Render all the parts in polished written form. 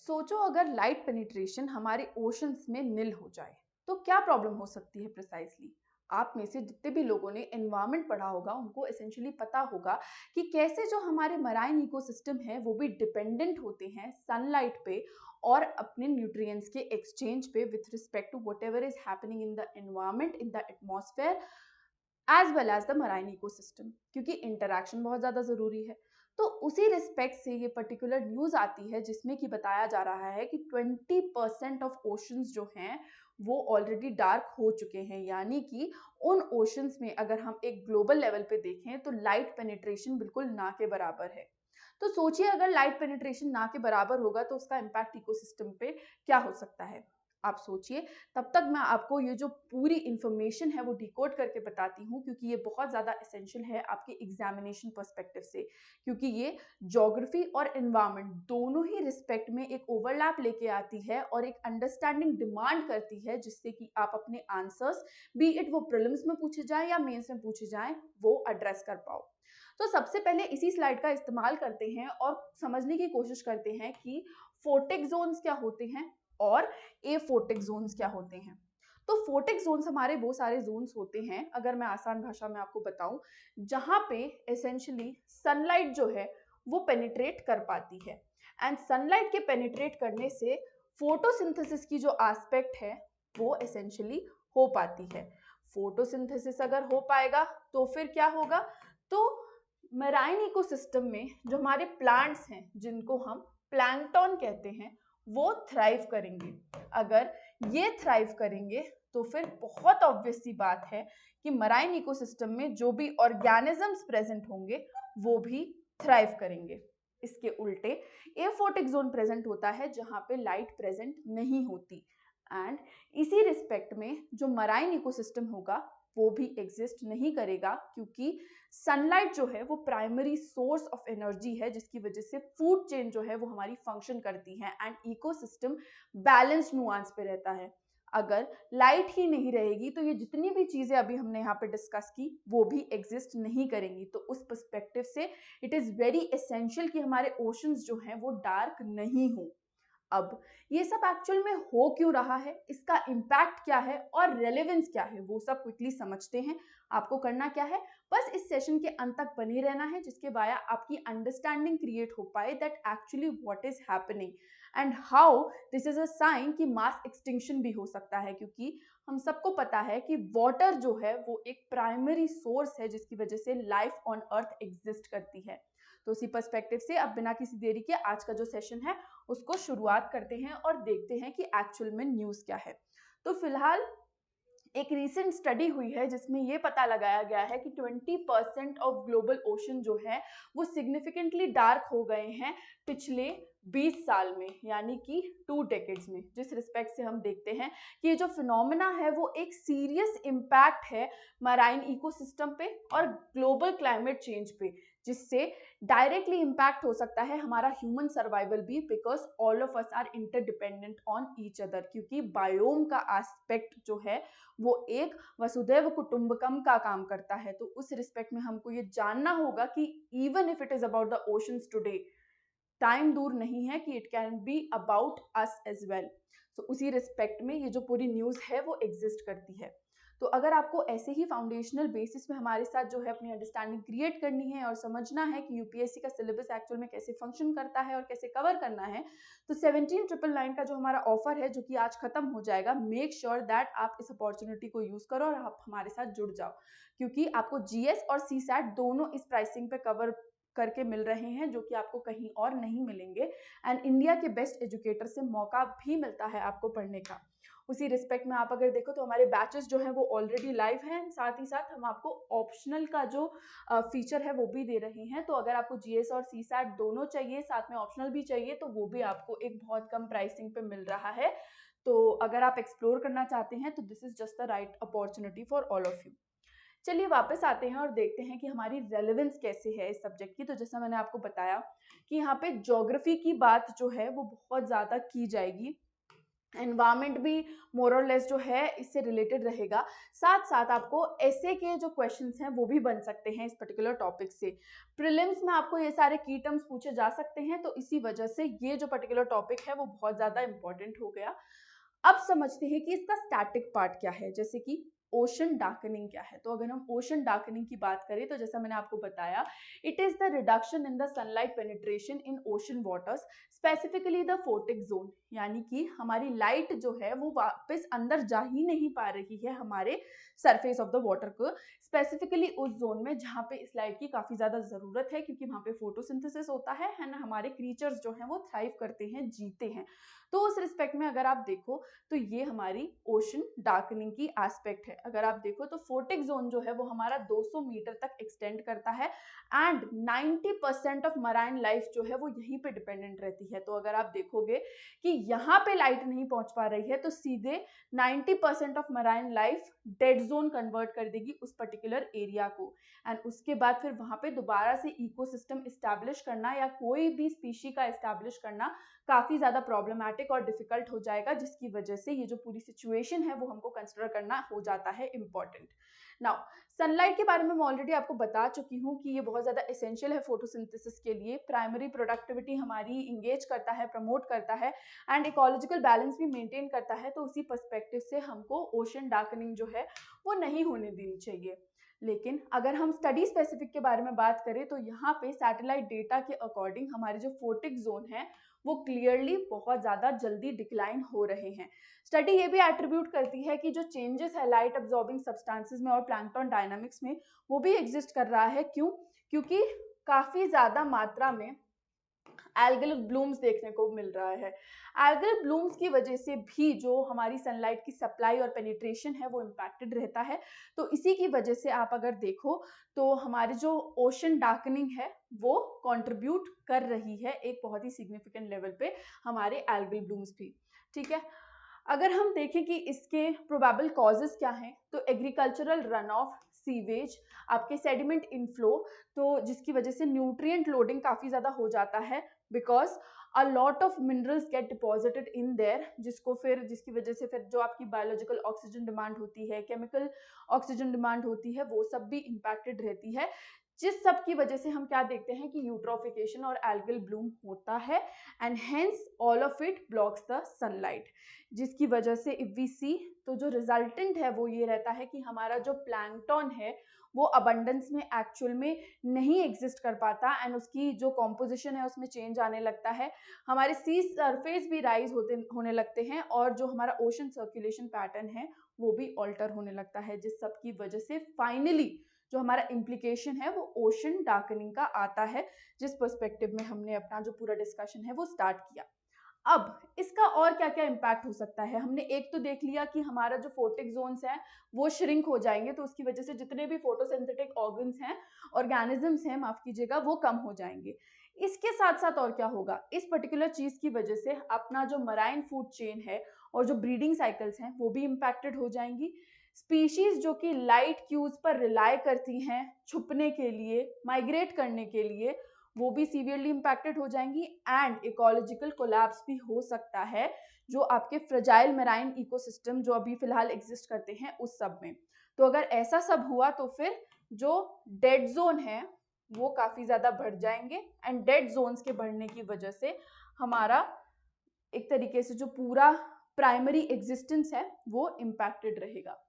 सोचो अगर light penetration हमारे ओशंस में निल हो जाए तो क्या प्रॉब्लम हो सकती है प्रिसाइजली। आप में से जितने भी लोगों ने एनवायरनमेंट पढ़ा होगा उनको एसेंशियली पता होगा कि कैसे जो हमारे मराइन इकोसिस्टम है वो भी डिपेंडेंट होते हैं सनलाइट पे और अपने न्यूट्रिएंट्स के एक्सचेंज पे with respect to whatever is happening in the environment in the atmosphere as well as the marine ecosystem, क्योंकि इंटरैक्शन बहुत ज़्यादा ज़रूरी है। तो उसी रिस्पेक्ट से ये पर्टिकुलर न्यूज़ आती है जिसमें कि बताया जा रहा है कि 20% ऑफ ओशंस जो हैं वो ऑलरेडी डार्क हो चुके हैं, यानी कि उन ओशंस में अगर हम एक ग्लोबल लेवल पे देखें तो लाइट पेनिट्रेशन बिल्कुल ना के बराबर है। तो सोचिए अगर लाइट पेनिट्रेशन ना के बराबर होगा तो उसका इम्पैक्ट इकोसिस्टम पे क्या हो सकता है। आप सोचिए। तब तक मैं आपको ये जो पूरी इंफॉर्मेशन है वो डिकोड करके बताती हूँ, क्योंकि ये बहुत ज़्यादा एसेंशियल है आपके एग्जामिनेशन पर्सपेक्टिव से, क्योंकि ये ज्योग्राफी और एनवायरनमेंट दोनों ही रिस्पेक्ट में एक ओवरलैप लेके आती है और एक अंडरस्टैंडिंग डिमांड करती है जिससे कि आप अपने आंसर्स बी इट वो प्रीलिम्स में पूछे जाए या मेंस में पूछे जाए वो एड्रेस कर पाओ। तो सबसे पहले इसी स्लाइड का इस्तेमाल करते हैं और समझने की कोशिश करते हैं कि फोटिक जोन्स क्या होते हैं और एफोटिक जोन्स क्या होते हैं। तो फोटिक जोन्स हमारे वो सारे जोन्स होते हैं, अगर मैं आसान भाषा में आपको बताऊं, जहां पे एसेंशियली सनलाइट जो है वो पेनिट्रेट कर पाती है। एंड सनलाइट के पेनिट्रेट करने से फोटोसिंथेसिस की जो एस्पेक्ट है वो एसेंशियली हो पाती है। फोटोसिंथेसिस अगर हो पाएगा तो फिर क्या होगा, तो मेराइन इकोसिस्टम में जो हमारे प्लांट्स हैं जिनको हम प्लैंकटन कहते हैं वो थ्राइव करेंगे। अगर ये थ्राइव करेंगे तो फिर बहुत ऑब्वियस सी बात है कि मराइन इकोसिस्टम में जो भी ऑर्गेनिजम्स प्रेजेंट होंगे वो भी थ्राइव करेंगे। इसके उल्टे एफोटिक जोन प्रेजेंट होता है जहां पे लाइट प्रेजेंट नहीं होती। एंड इसी रिस्पेक्ट में जो मराइन इकोसिस्टम होगा वो भी एग्जिस्ट नहीं करेगा, क्योंकि सनलाइट जो है वो प्राइमरी सोर्स ऑफ एनर्जी है जिसकी वजह से फूड चेन जो है वो हमारी फंक्शन करती है एंड इकोसिस्टम बैलेंस नुआंस पे रहता है। अगर लाइट ही नहीं रहेगी तो ये जितनी भी चीजें अभी हमने यहाँ पे डिस्कस की वो भी एग्जिस्ट नहीं करेंगी। तो उस पर्सपेक्टिव से इट इज वेरी एसेंशियल कि हमारे ओशंस जो हैं वो डार्क नहीं हो। अब ये सब एक्चुअल में हो क्यों रहा है, इसका इम्पैक्ट क्या है और रेलेवेंस क्या है, वो सब क्विकली समझते हैं। आपको करना क्या है, बस इस सेशन के अंत तक बने रहना है जिसके बाया आपकी अंडरस्टैंडिंग क्रिएट हो पाए that actually what is happening and how this is a sign कि मास एक्सटिंक्शन भी हो सकता है, क्योंकि हम सबको पता है कि वाटर जो है वो एक प्राइमरी सोर्स है जिसकी वजह से लाइफ ऑन अर्थ एग्जिस्ट करती है। तो उसी पर्सपेक्टिव से अब बिना किसी देरी के आज का जो सेशन है उसको शुरुआत करते हैं और देखते हैं कि एक्चुअल में न्यूज़ क्या है। तो फिलहाल एक रीसेंट स्टडी हुई है जिसमें ये पता लगाया गया है कि 20% ऑफ ग्लोबल ओशन जो है वो सिग्निफिकेंटली डार्क हो गए हैं पिछले 20 साल में, यानी कि 2 डेकेड्स में। जिस रिस्पेक्ट से हम देखते हैं कि ये जो फिनोमेना है वो एक सीरियस इम्पैक्ट है मराइन इकोसिस्टम पे और ग्लोबल क्लाइमेट चेंज पे, जिससे डायरेक्टली इम्पैक्ट हो सकता है हमारा ह्यूमन सर्वाइवल भी, because all of us are interdependent on each other. क्योंकि बायोम का एस्पेक्ट जो है वो एक वसुधैव कुटुंबकम का काम करता है। तो उस रिस्पेक्ट में हमको ये जानना होगा कि even if it is about the oceans today, time दूर नहीं है कि it can be about us as well. तो उसी रिस्पेक्ट में ये जो पूरी न्यूज़ है वो एग्जिस्ट करती है। तो अगर आपको ऐसे ही फाउंडेशनल बेसिस में हमारे साथ जो है अपनी अंडरस्टैंडिंग क्रिएट करनी है और समझना है कि यूपीएससी का सिलेबस एक्चुअल में कैसे फंक्शन करता है और कैसे कवर करना है, तो 17,999 का जो हमारा ऑफर है जो कि आज खत्म हो जाएगा, मेक श्योर दैट आप इस अपॉर्चुनिटी को यूज करो और आप हमारे साथ जुड़ जाओ, क्योंकि आपको जीएस और सीसैट दोनों इस प्राइसिंग पे कवर करके मिल रहे हैं जो कि आपको कहीं और नहीं मिलेंगे। एंड इंडिया के बेस्ट एजुकेटर से मौका भी मिलता है आपको पढ़ने का। उसी रिस्पेक्ट में आप अगर देखो तो हमारे बैचेस जो है वो ऑलरेडी लाइव हैं, साथ ही साथ हम आपको ऑप्शनल का जो फीचर है वो भी दे रहे हैं। तो अगर आपको जीएस और सीसैट दोनों चाहिए, साथ में ऑप्शनल भी चाहिए, तो वो भी आपको एक बहुत कम प्राइसिंग पे मिल रहा है। तो अगर आप एक्सप्लोर करना चाहते हैं तो this is just the right opportunity for all of you. चलिए वापस आते हैं और देखते हैं कि हमारी रेलेवेंस कैसे है इस सब्जेक्ट की। तो जैसा मैंने आपको बताया कि यहाँ पे ज्योग्राफी की बात जो है वो बहुत ज़्यादा की जाएगी एनवायरमेंट भी मोर और लेस जो है इससे रिलेटेड रहेगा। साथ साथ आपको ऐसे के जो क्वेश्चंस हैं वो भी बन सकते हैं इस पर्टिकुलर टॉपिक से। प्रीलिम्स में आपको ये सारे की टर्म्स पूछे जा सकते हैं, तो इसी वजह से ये जो पर्टिकुलर टॉपिक है वो बहुत ज़्यादा इंपॉर्टेंट हो गया। अब समझते हैं कि इसका स्टैटिक पार्ट क्या है, जैसे कि ओशन डार्कनिंग क्या है। तो अगर हम ओशन डार्कनिंग की बात करें तो जैसा मैंने आपको बताया, it is the reduction in the sunlight penetration in ocean waters, specifically the photic zone, यानी कि हमारी लाइट जो है वो वापस अंदर जा ही नहीं पा रही है हमारे सरफेस ऑफ द वाटर को, स्पेसिफिकली उस जोन में जहाँ पे इस लाइट की काफी ज्यादा जरूरत है, क्योंकि वहां पे फोटोसिंथेसिस होता है एंड हमारे क्रीचर्स जो हैं वो थ्राइव करते हैं, जीते हैं। तो उस रिस्पेक्ट में अगर आप देखो तो ये हमारी ओशन डार्कनिंग की एस्पेक्ट है। अगर आप देखो तो फोटिक जोन जो है वो हमारा 200 मीटर तक एक्सटेंड करता है एंड 90% ऑफ मराइन लाइफ जो है वो यहीं पे डिपेंडेंट रहती है। तो अगर आप देखोगे कि यहाँ पे लाइट नहीं पहुंच पा रही है तो सीधे 90% of marine life dead zone convert कर देगी उस पर्टिकुलर एरिया को, एंड उसके बाद फिर वहां पे दोबारा से इकोसिस्टम इस्टेब्लिश करना या कोई भी स्पीशी का इस्टेब्लिश करना काफी ज्यादा प्रॉब्लमैटिक और डिफिकल्ट हो जाएगा, जिसकी वजह से ये जो पूरी सिचुएशन है वो हमको कंसिडर करना हो जाता है इम्पोर्टेंट। नाउ सनलाइट के बारे में मैं ऑलरेडी आपको बता चुकी हूँ कि ये बहुत ज्यादा एसेंशियल है फोटोसिंथेसिस के लिए, प्राइमरी प्रोडक्टिविटी हमारी इंगेज करता है, प्रमोट करता है एंड इकोलॉजिकल बैलेंस भी मेंटेन करता है। तो उसी पर्सपेक्टिव से हमको ओशन डार्कनिंग जो है वो नहीं होने देनी चाहिए। लेकिन अगर हम स्टडी स्पेसिफिक के बारे में बात करें तो यहाँ पे सैटेलाइट डेटा के अकॉर्डिंग हमारे जो फोटिक जोन है वो क्लियरली बहुत ज्यादा जल्दी डिक्लाइन हो रहे हैं। स्टडी ये भी एट्रीब्यूट करती है कि जो चेंजेस है लाइट अब्जॉर्बिंग सब्सटेंसेस में और प्लैंकटन डायनामिक्स में वो भी एग्जिस्ट कर रहा है। क्यों? क्योंकि काफी ज्यादा मात्रा में एल्गल ब्लूम्स देखने को मिल रहा है। एल्गल ब्लूम्स की वजह से भी जो हमारी सनलाइट की सप्लाई और पेनिट्रेशन है वो इम्पैक्टेड रहता है। तो इसी की वजह से आप अगर देखो तो हमारी जो ओशन डार्कनिंग है वो कंट्रीब्यूट कर रही है एक बहुत ही सिग्निफिकेंट लेवल पे हमारे एल्गल ब्लूम्स भी। ठीक है, अगर हम देखें कि इसके प्रोबेबल कॉजेज क्या हैं तो एग्रीकल्चरल रन ऑफ, सीवेज, आपके सेडिमेंट इनफ्लो, तो जिसकी वजह से न्यूट्रिएंट लोडिंग काफी ज्यादा हो जाता है because a lot of minerals get deposited in their, जिसकी वजह से फिर जो आपकी बायोलॉजिकल ऑक्सीजन डिमांड होती है, केमिकल ऑक्सीजन डिमांड होती है, वो सब भी इम्पैक्टेड रहती है, जिस सब की वजह से हम क्या देखते हैं कि यूट्रोफिकेशन और एल्गल ब्लूम होता है and hence all of it blocks the sunlight, जिसकी वजह से इफ वी सी तो जो रिजल्टेंट है वो ये रहता है कि हमारा जो प्लैंकटन है वो अबंडेंस में एक्चुअल में नहीं एग्जिस्ट कर पाता एंड उसकी जो कॉम्पोजिशन है उसमें चेंज आने लगता है, हमारे सी सरफेस भी राइज होने लगते हैं और जो हमारा ओशन सर्कुलेशन पैटर्न है वो भी ऑल्टर होने लगता है, जिस सब की वजह से फाइनली जो हमारा इम्प्लीकेशन है वो ओशन डार्कनिंग का आता है, जिस पर्सपेक्टिव में हमने अपना जो पूरा डिस्कशन है वो स्टार्ट किया। अब इसका और क्या क्या इम्पैक्ट हो सकता है, हमने एक तो देख लिया कि हमारा जो फोटिक जोन्स है वो श्रिंक हो जाएंगे, तो उसकी वजह से जितने भी फोटोसिंथेटिक ऑर्गन्स हैं, ऑर्गेनिजम्स हैं, माफ कीजिएगा, वो कम हो जाएंगे। इसके साथ साथ और क्या होगा, इस पर्टिकुलर चीज की वजह से अपना जो मराइन फूड चेन है और जो ब्रीडिंग साइकिल्स हैं वो भी इम्पैक्टेड हो जाएंगी। स्पीशीज जो कि लाइट क्यूज पर रिलाई करती हैं छुपने के लिए, माइग्रेट करने के लिए, वो भी सीवियरली इम्पैक्टेड हो जाएंगी एंड इकोलॉजिकल कोलैप्स भी हो सकता है जो आपके फ्रेजाइल मेराइन इकोसिस्टम जो अभी फिलहाल एग्जिस्ट करते हैं उस सब में। तो अगर ऐसा सब हुआ तो फिर जो डेड जोन है वो काफी ज्यादा बढ़ जाएंगे एंड डेड जोन्स के बढ़ने की वजह से हमारा एक तरीके से जो पूरा प्राइमरी एग्जिस्टेंस है वो इम्पैक्टेड रहेगा।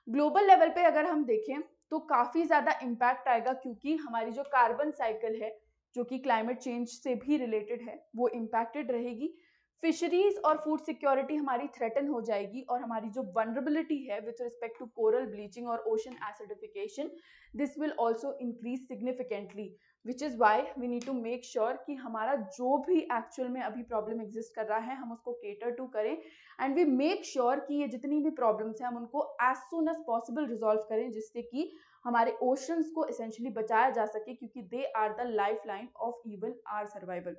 ग्लोबल लेवल पे अगर हम देखें तो काफी ज्यादा इम्पैक्ट आएगा, क्योंकि हमारी जो कार्बन साइकिल है जो कि क्लाइमेट चेंज से भी रिलेटेड है वो इम्पैक्टेड रहेगी। फिशरीज और फूड सिक्योरिटी हमारी थ्रेटन हो जाएगी और हमारी जो वनरेबिलिटी है with respect to coral bleaching और ocean acidification, this will also increase significantly, which is why we need to make sure कि हमारा जो भी एक्चुअल में अभी प्रॉब्लम एग्जिस्ट कर रहा है हम उसको केटर टू करें एंड वी मेक श्योर कि ये जितनी भी प्रॉब्लम्स हैं हम उनको as soon as possible resolve करें, जिससे कि हमारे ओशंस को एसेंशियली बचाया जा सके, क्योंकि they are the lifeline of even our survival.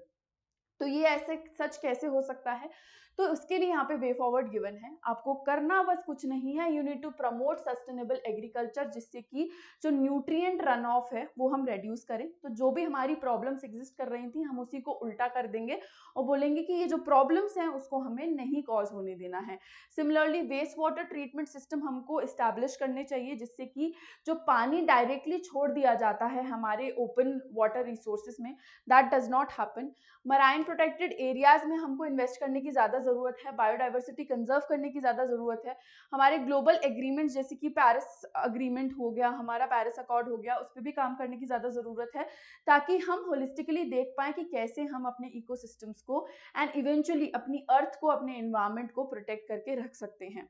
तो ये ऐसे सच कैसे हो सकता है? तो उसके लिए यहाँ पे वे फॉरवर्ड गिवन है। आपको करना बस कुछ नहीं है, you need to promote sustainable agriculture, जिससे कि जो न्यूट्रिएंट रन ऑफ है वो हम रेड्यूस करें। तो जो भी हमारी प्रॉब्लम्स एग्जिस्ट कर रही थी, हम उसी को उल्टा कर देंगे और बोलेंगे कि ये जो प्रॉब्लम्स हैं उसको हमें नहीं कॉज होने देना है। Similarly waste water treatment system हमको इस्टेब्लिश करने चाहिए, जिससे कि जो पानी डायरेक्टली छोड़ दिया जाता है हमारे ओपन वाटर रिसोर्सेज में, that does not happen. Marine protected areas में हमको इन्वेस्ट करने की ज़्यादा ज़रूरत है, बायोडाइवर्सिटी कंजर्व करने की ज़्यादा ज़रूरत है। हमारे ग्लोबल एग्रीमेंट जैसे कि पेरिस अग्रीमेंट हो गया, हमारा पेरिस अकॉर्ड हो गया, उस पर भी काम करने की ज़्यादा ज़रूरत है, ताकि हम होलिस्टिकली देख पाएँ कि कैसे हम अपने इकोसिस्टम्स को एंड इवेंचुअली अपनी अर्थ को, अपने एनवायरनमेंट को प्रोटेक्ट करके रख सकते हैं।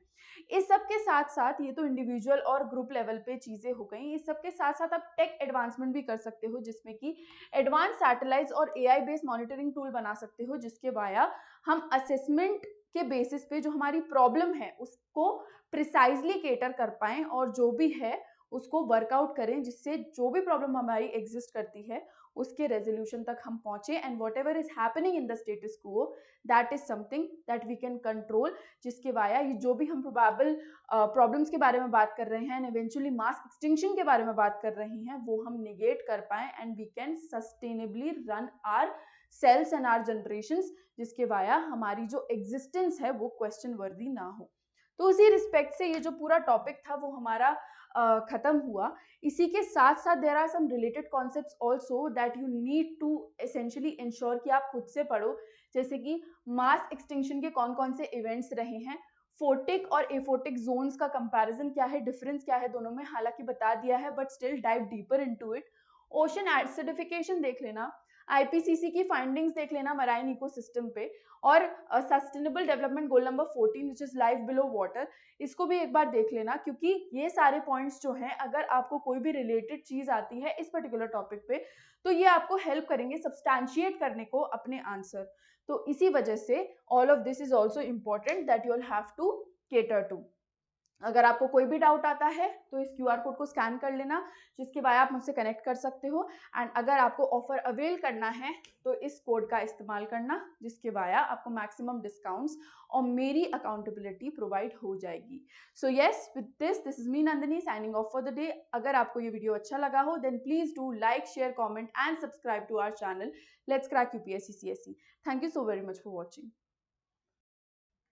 इस सब के साथ साथ, ये तो इंडिविजुअल और ग्रुप लेवल पे चीज़ें हो गई, इस सब के साथ साथ आप टेक एडवांसमेंट भी कर सकते हो, जिसमें कि एडवांस सैटेलाइट्स और एआई बेस्ड मॉनिटरिंग टूल बना सकते हो, जिसके वाया हम असेसमेंट के बेसिस पे जो हमारी प्रॉब्लम है उसको प्रिसाइजली केटर कर पाएं और जो भी है उसको वर्कआउट करें, जिससे जो भी प्रॉब्लम हमारी एग्जिस्ट करती है उसके रेजोल्यूशन तक हम पहुंचे। And whatever is happening in the status quo, that is something that we can control, जिसके वाया ये जो भी हम प्रोबेबल प्रॉब्लम्स के बारे में बात कर रहे हैं एंड इवेंचुअली मास एक्सटिंक्शन के बारे में बात कर रहे हैं, वो हम निगेट कर पाए and we can sustainably run ourselves and our generations, जिसके वाया हमारी जो एग्जिस्टेंस है वो क्वेश्चन वर्दी ना हो। तो उसी रिस्पेक्ट से ये जो पूरा टॉपिक था वो हमारा खत्म हुआ। इसी के साथ साथ there are some related concepts also that you need to essentially ensure कि आप खुद से पढ़ो, जैसे कि मास एक्सटिंक्शन के कौन कौन से इवेंट्स रहे हैं, फोटिक और एफोटिक जोन्स का कंपैरिजन क्या है, डिफरेंस क्या है दोनों में, हालांकि बता दिया है but still dive deeper into it. Ocean acidification देख लेना, आईपीसीसी की फाइंडिंग्स देख लेना मराइन इकोसिस्टम पे, और sustainable development goal number 14 which is life below water, इसको भी एक बार देख लेना, क्योंकि ये सारे पॉइंट्स जो हैं, अगर आपको कोई भी रिलेटेड चीज आती है इस पर्टिकुलर टॉपिक पे, तो ये आपको हेल्प करेंगे सब्सटैंशिएट करने को अपने आंसर। तो इसी वजह से all of this is also important that you will have to cater to. अगर आपको कोई भी डाउट आता है तो इस क्यूआर कोड को स्कैन कर लेना, जिसके बाद आप मुझसे कनेक्ट कर सकते हो। एंड अगर आपको ऑफर अवेल करना है तो इस कोड का इस्तेमाल करना, जिसके वाया आपको मैक्सिमम डिस्काउंट्स और मेरी अकाउंटेबिलिटी प्रोवाइड हो जाएगी। So yes, with this is me Nandini signing off for the day. अगर आपको ये वीडियो अच्छा लगा हो then please do like, share, comment and subscribe to our channel let's crack UPSC CSE. Thank you so very much for watching.